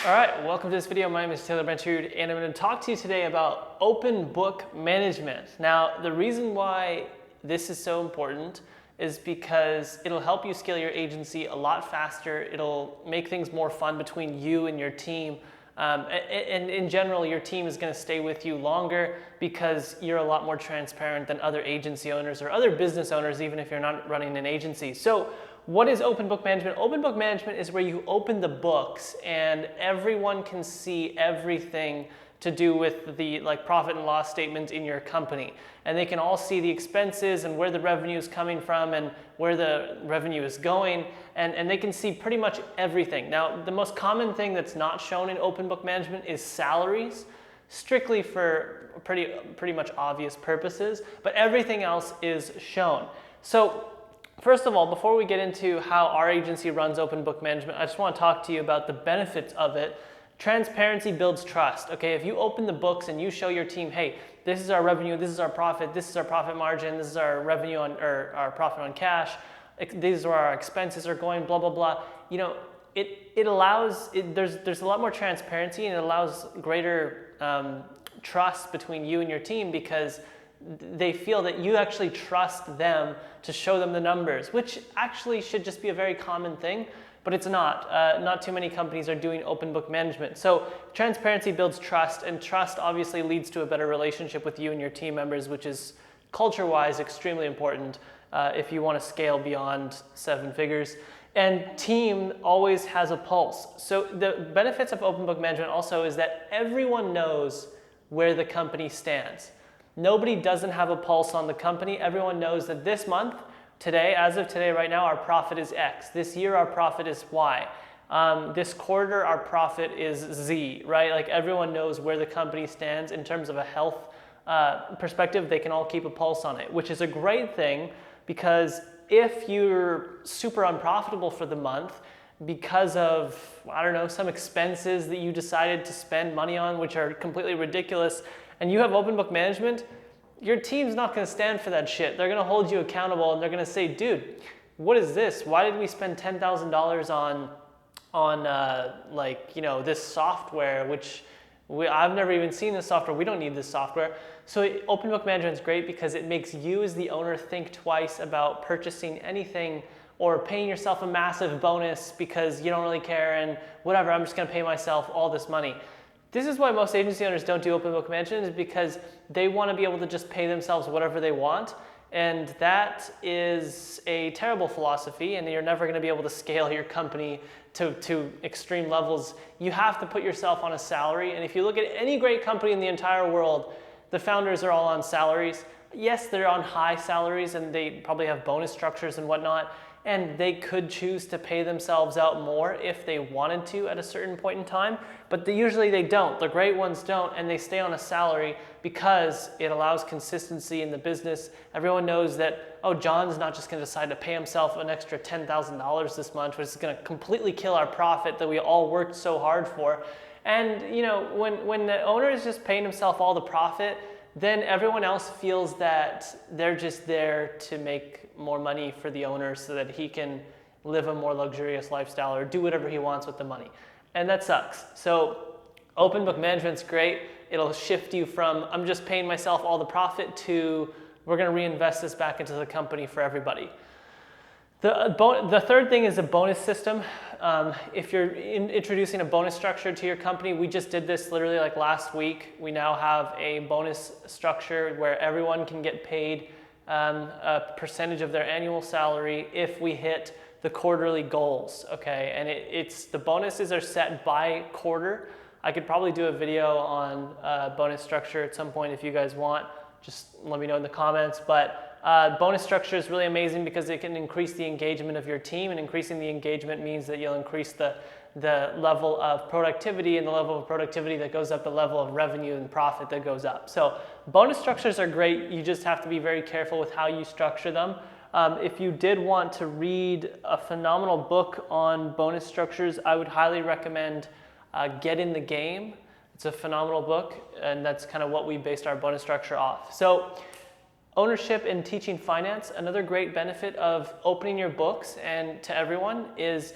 All right, welcome to this video. My name is Taylor Blanchard, and I'm going to talk to you today about open book management. Now, the reason why this is so important is because it'll help you scale your agency a lot faster. It'll make things more fun between you and your team. And in general, your team is going to stay with you longer because you're a lot more transparent than other agency owners or other business owners, even if you're not running an agency. So what is open book management? Open book management is where you open the books and everyone can see everything to do with the profit and loss statement in your company. And they can all see the expenses and where the revenue is coming from and where the revenue is going. And they can see pretty much everything. Now, the most common thing that's not shown in open book management is salaries, strictly for pretty much obvious purposes, but everything else is shown. So first of all, before we get into how our agency runs open book management, I just want to talk to you about the benefits of it. Transparency builds trust. Okay, if you open the books and you show your team, hey, this is our revenue, this is our profit, this is our profit margin, this is our revenue on or our profit on cash, these are our expenses are going, blah blah blah. You know, it allows there's a lot more transparency and it allows greater trust between you and your team because they feel that you actually trust them to show them the numbers, which actually should just be a very common thing, but it's not. Not too many companies are doing open book management. So transparency builds trust, and trust obviously leads to a better relationship with you and your team members, which is culture-wise extremely important if you want to scale beyond 7 figures. And team always has a pulse. So the benefits of open book management also is that everyone knows where the company stands. Nobody doesn't have a pulse on the company. Everyone knows that this month, today, as of today, right now, our profit is X. This year, our profit is Y. This quarter, our profit is Z, right? Like everyone knows where the company stands in terms of a health perspective. They can all keep a pulse on it, which is a great thing because if you're super unprofitable for the month because of, I don't know, some expenses that you decided to spend money on, which are completely ridiculous, and you have open book management, your team's not going to stand for that shit. They're going to hold you accountable and they're going to say, dude, what is this? Why did we spend $10,000 on this software, which I've never even seen this software. We don't need this software. So open book management is great because it makes you as the owner think twice about purchasing anything or paying yourself a massive bonus because you don't really care and whatever, I'm just going to pay myself all this money. This is why most agency owners don't do open book management, is because they want to be able to just pay themselves whatever they want. And that is a terrible philosophy, and you're never going to be able to scale your company to extreme levels. You have to put yourself on a salary. And if you look at any great company in the entire world, the founders are all on salaries. Yes, they're on high salaries and they probably have bonus structures and whatnot. And they could choose to pay themselves out more if they wanted to at a certain point in time, but usually they don't. The great ones don't, and they stay on a salary because it allows consistency in the business. Everyone knows that, oh, John's not just going to decide to pay himself an extra $10,000 this month, which is going to completely kill our profit that we all worked so hard for. And you know, when the owner is just paying himself all the profit, then everyone else feels that they're just there to make more money for the owner so that he can live a more luxurious lifestyle or do whatever he wants with the money. And that sucks. So open book management's great. It'll shift you from I'm just paying myself all the profit to we're going to reinvest this back into the company for everybody. The third thing is a bonus system. If you're introducing a bonus structure to your company, we just did this literally like last week. We now have a bonus structure where everyone can get paid a percentage of their annual salary if we hit the quarterly goals, okay? And it's the bonuses are set by quarter. I could probably do a video on bonus structure at some point if you guys want. Just let me know in the comments. But bonus structure is really amazing because it can increase the engagement of your team, and increasing the engagement means that you'll increase the level of productivity, and the level of productivity that goes up, the level of revenue and profit that goes up. So bonus structures are great. You just have to be very careful with how you structure them. If you did want to read a phenomenal book on bonus structures, I would highly recommend Get in the Game. It's a phenomenal book, and that's kind of what we based our bonus structure off. So ownership and teaching finance, another great benefit of opening your books and to everyone is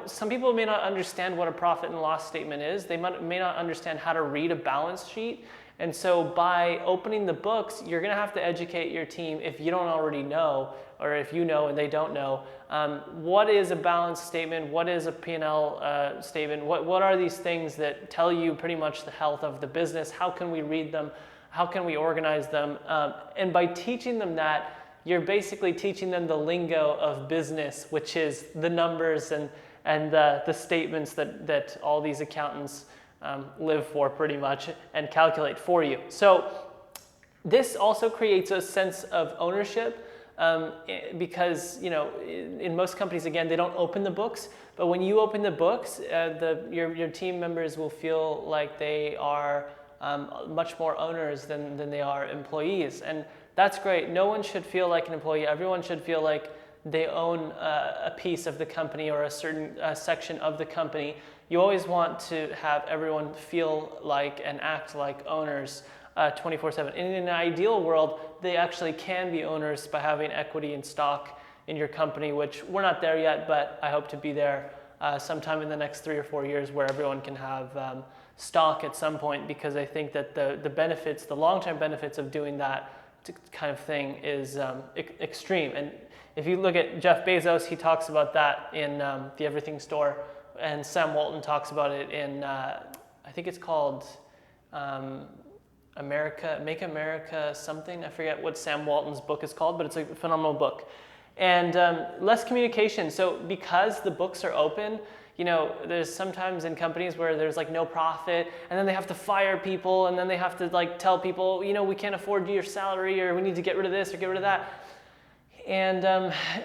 some people may not understand what a profit and loss statement is. They may not understand how to read a balance sheet. And so by opening the books, you're going to have to educate your team if you don't already know, or if you know and they don't know, what is a balance statement, what is a P&L statement, what are these things that tell you pretty much the health of the business, how can we read them, how can we organize them, and by teaching them that, you're basically teaching them the lingo of business, which is the numbers and the statements that all these accountants live for pretty much and calculate for you. So this also creates a sense of ownership because in most companies, again, they don't open the books, but when you open the books, your team members will feel like they are much more owners than they are employees, and that's great. No one should feel like an employee. Everyone should feel like they own a piece of the company or a certain section of the company. You always want to have everyone feel like and act like owners 24/7. And in an ideal world, they actually can be owners by having equity and stock in your company, which we're not there yet, but I hope to be there sometime in the next 3 or 4 years where everyone can have stock at some point, because I think that the benefits, the long-term benefits of doing that kind of thing is extreme. And if you look at Jeff Bezos, he talks about that in the Everything Store, and Sam Walton talks about it in, I think it's called Make America something. I forget what Sam Walton's book is called, but it's a phenomenal book. And less communication. So because the books are open, there's sometimes in companies where there's like no profit, and then they have to fire people, and then they have to like tell people, we can't afford your salary, or we need to get rid of this or get rid of that. And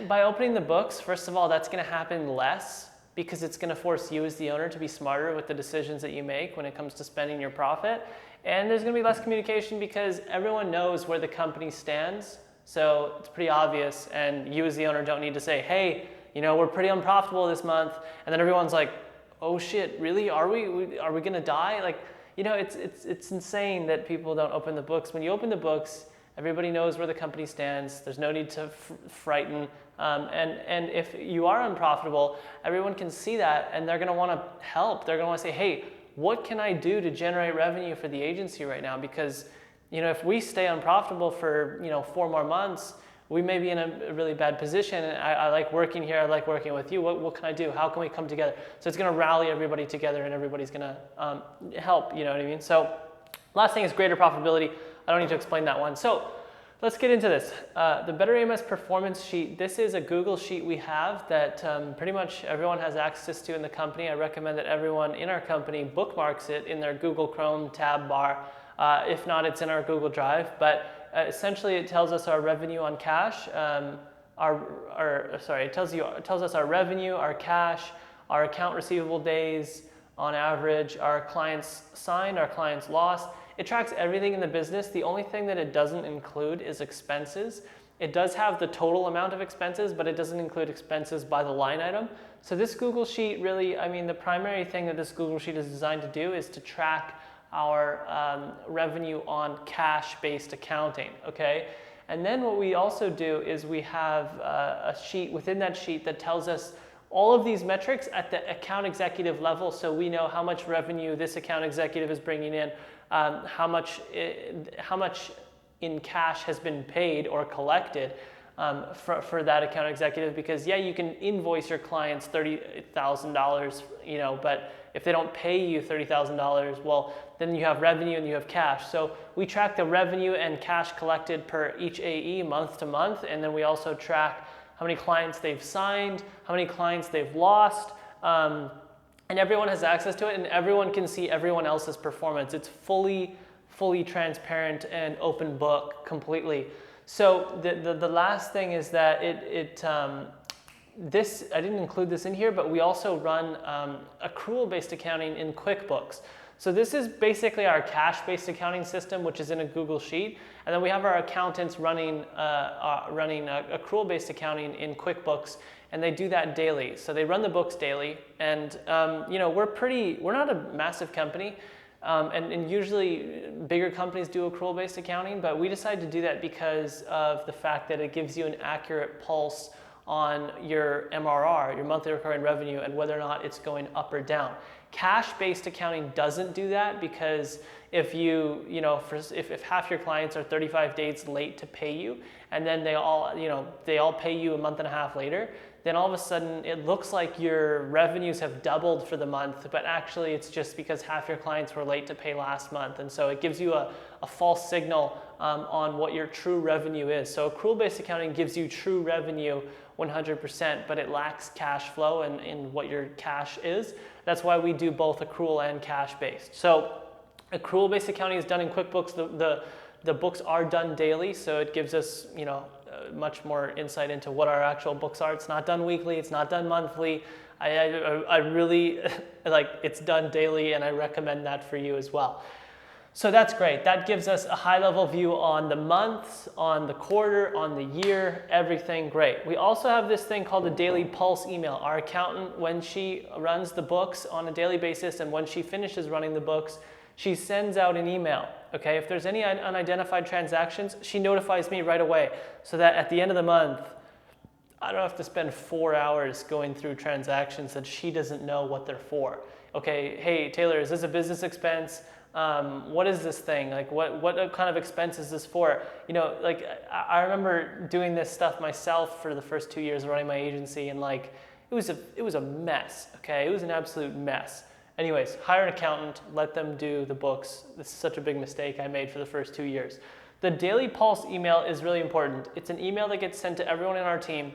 by opening the books, first of all, that's going to happen less, because it's going to force you as the owner to be smarter with the decisions that you make when it comes to spending your profit. And there's going to be less communication because everyone knows where the company stands. So it's pretty obvious, and you as the owner don't need to say, hey, we're pretty unprofitable this month, and then everyone's like, oh shit, really? Are we gonna die? Like, it's insane that people don't open the books. When you open the books, everybody knows where the company stands. There's no need to frighten. And if you are unprofitable, everyone can see that, and they're gonna want to help. They're gonna want to say, hey, what can I do to generate revenue for the agency right now? Because if we stay unprofitable for 4 more months, we may be in a really bad position, and I like working here, I like working with you, what can I do? How can we come together? So it's going to rally everybody together, and everybody's going to help, you know what I mean? So last thing is greater profitability. I don't need to explain that one. So let's get into this. The Better AMS Performance Sheet, this is a Google Sheet we have that pretty much everyone has access to in the company. I recommend that everyone in our company bookmarks it in their Google Chrome tab bar. If not, it's in our Google Drive, but essentially it tells us our revenue on cash, it tells us our revenue, our cash, our account receivable days on average, our clients signed, our clients lost. It tracks everything in the business. The only thing that it doesn't include is expenses. It does have the total amount of expenses, but it doesn't include expenses by the line item. So this Google Sheet really, the primary thing that this Google Sheet is designed to do is to track our revenue on cash-based accounting, okay? And then what we also do is we have a sheet within that sheet that tells us all of these metrics at the account executive level, so we know how much revenue this account executive is bringing in, how much in cash has been paid or collected for that account executive, because yeah, you can invoice your clients $30,000, but if they don't pay you $30,000, well, then you have revenue and you have cash. So we track the revenue and cash collected per each AE month to month, and then we also track how many clients they've signed, how many clients they've lost, and everyone has access to it, and everyone can see everyone else's performance. It's fully transparent and open book completely. So the last thing is that this, I didn't include this in here, but we also run accrual-based accounting in QuickBooks. So this is basically our cash-based accounting system, which is in a Google Sheet. And then we have our accountants running accrual-based accounting in QuickBooks, and they do that daily. So they run the books daily, and we're not a massive company, and usually bigger companies do accrual-based accounting, but we decided to do that because of the fact that it gives you an accurate pulse on your MRR, your monthly recurring revenue, and whether or not it's going up or down. Cash-based accounting doesn't do that, because if if half your clients are 35 days late to pay you, and then they all pay you a month and a half later, then all of a sudden it looks like your revenues have doubled for the month, but actually it's just because half your clients were late to pay last month. And so it gives you a false signal on what your true revenue is. So accrual-based accounting gives you true revenue 100%, but it lacks cash flow in what your cash is. That's why we do both accrual and cash-based. So accrual-based accounting is done in QuickBooks. The books are done daily, so it gives us, much more insight into what our actual books are. It's not done weekly, it's not done monthly. I really it's done daily, and I recommend that for you as well. So that's great. That gives us a high-level view on the months, on the quarter, on the year, everything great. We also have this thing called the Daily Pulse email. Our accountant, when she runs the books on a daily basis, and when she finishes running the books, she sends out an email, okay? If there's any unidentified transactions, she notifies me right away, so that at the end of the month, I don't have to spend 4 hours going through transactions that she doesn't know what they're for. Okay, hey, Taylor, is this a business expense? What is this thing? What kind of expense is this for? I remember doing this stuff myself for the first 2 years of running my agency, and it was a mess, okay? It was an absolute mess. Anyways, hire an accountant, let them do the books. This is such a big mistake I made for the first 2 years. The Daily Pulse email is really important. It's an email that gets sent to everyone in our team,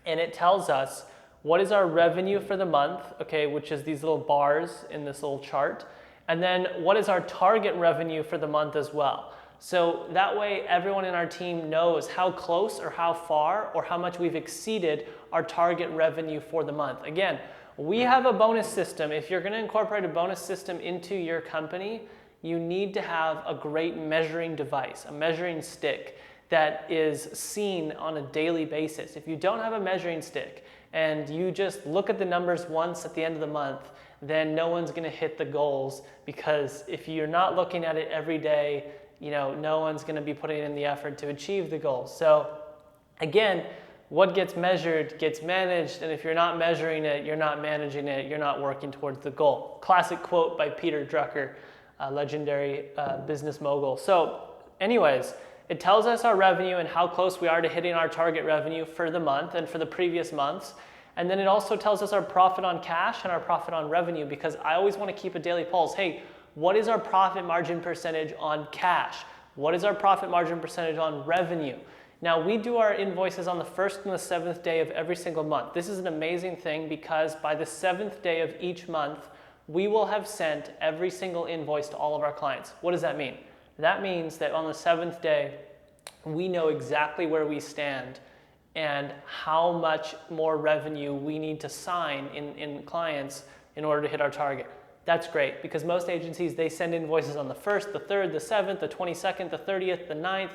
and it tells us what is our revenue for the month, okay, which is these little bars in this little chart, and then what is our target revenue for the month as well. So that way everyone in our team knows how close or how far or how much we've exceeded our target revenue for the month. Again, we have a bonus system. If you're going to incorporate a bonus system into your company, you need to have a great measuring device, a measuring stick that is seen on a daily basis. If you don't have a measuring stick and you just look at the numbers once at the end of the month, then no one's going to hit the goals, because if you're not looking at it every day, no one's going to be putting in the effort to achieve the goals. So again, what gets measured gets managed, and if you're not measuring it, you're not managing it, you're not working towards the goal. Classic quote by Peter Drucker, a legendary business mogul. So anyways, it tells us our revenue and how close we are to hitting our target revenue for the month and for the previous months. And then it also tells us our profit on cash and our profit on revenue, because I always want to keep a daily pulse. Hey, what is our profit margin percentage on cash? What is our profit margin percentage on revenue? Now, we do our invoices on the 1st and the 7th day of every single month. This is an amazing thing, because by the 7th day of each month, we will have sent every single invoice to all of our clients. What does that mean? That means that on the 7th day, we know exactly where we stand and how much more revenue we need to sign in clients in order to hit our target. That's great, because most agencies, they send invoices on the 1st, the 3rd, the 7th, the 22nd, the 30th, the 9th,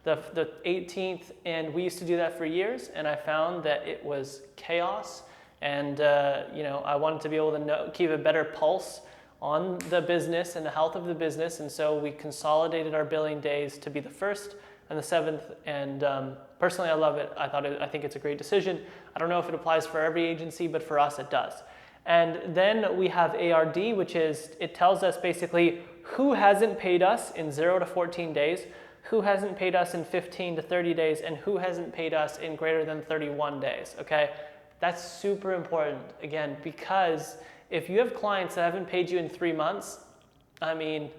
the 18th, and we used to do that for years, and I found that it was chaos, and I wanted to be able to keep a better pulse on the business and the health of the business, and so we consolidated our billing days to be the 1st and the 7th, and personally I love it. I think it's a great decision. I don't know if it applies for every agency, but for us it does. And then we have ARD, which is, it tells us basically who hasn't paid us in 0 to 14 days, who hasn't paid us in 15 to 30 days, and who hasn't paid us in greater than 31 days, okay? That's super important, again, because if you have clients that haven't paid you in 3 months, I mean,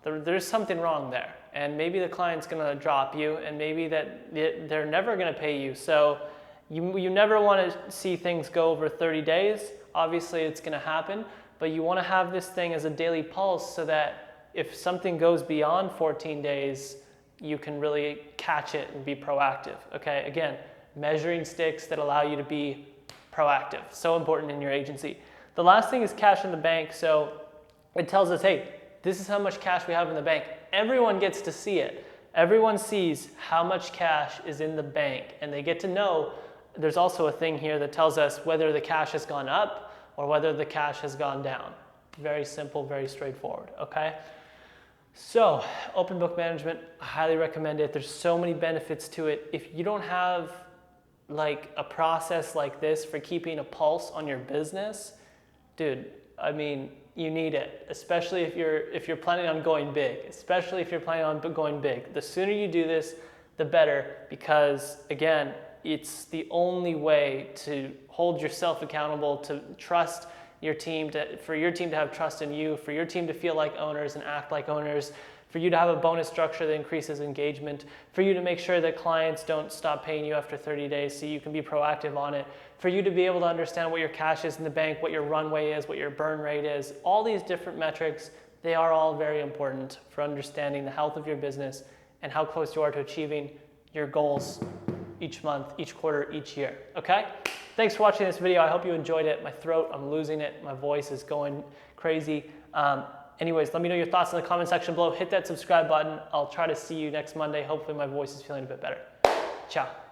there's something wrong there. And maybe the client's gonna drop you, and maybe that they're never gonna pay you. So you never wanna see things go over 30 days. Obviously it's gonna happen, but you wanna have this thing as a daily pulse so that if something goes beyond 14 days, you can really catch it and be proactive, okay? Again, measuring sticks that allow you to be proactive. So important in your agency. The last thing is cash in the bank. So it tells us, hey, this is how much cash we have in the bank. Everyone gets to see it. Everyone sees how much cash is in the bank, and they get to know. There's also a thing here that tells us whether the cash has gone up or whether the cash has gone down. Very simple, very straightforward, okay? So, open book management, I highly recommend it. There's so many benefits to it. If you don't have like a process like this for keeping a pulse on your business, dude, I mean, you need it, especially if you're planning on going big, especially if you're planning on going big. The sooner you do this, the better, because again, it's the only way to hold yourself accountable, to trust your team, for your team to have trust in you, for your team to feel like owners and act like owners, for you to have a bonus structure that increases engagement, for you to make sure that clients don't stop paying you after 30 days so you can be proactive on it, for you to be able to understand what your cash is in the bank, what your runway is, what your burn rate is. All these different metrics, they are all very important for understanding the health of your business and how close you are to achieving your goals each month, each quarter, each year, okay? Thanks for watching this video. I hope you enjoyed it. My throat, I'm losing it. My voice is going crazy. Anyways, let me know your thoughts in the comment section below. Hit that subscribe button. I'll try to see you next Monday. Hopefully my voice is feeling a bit better. Ciao.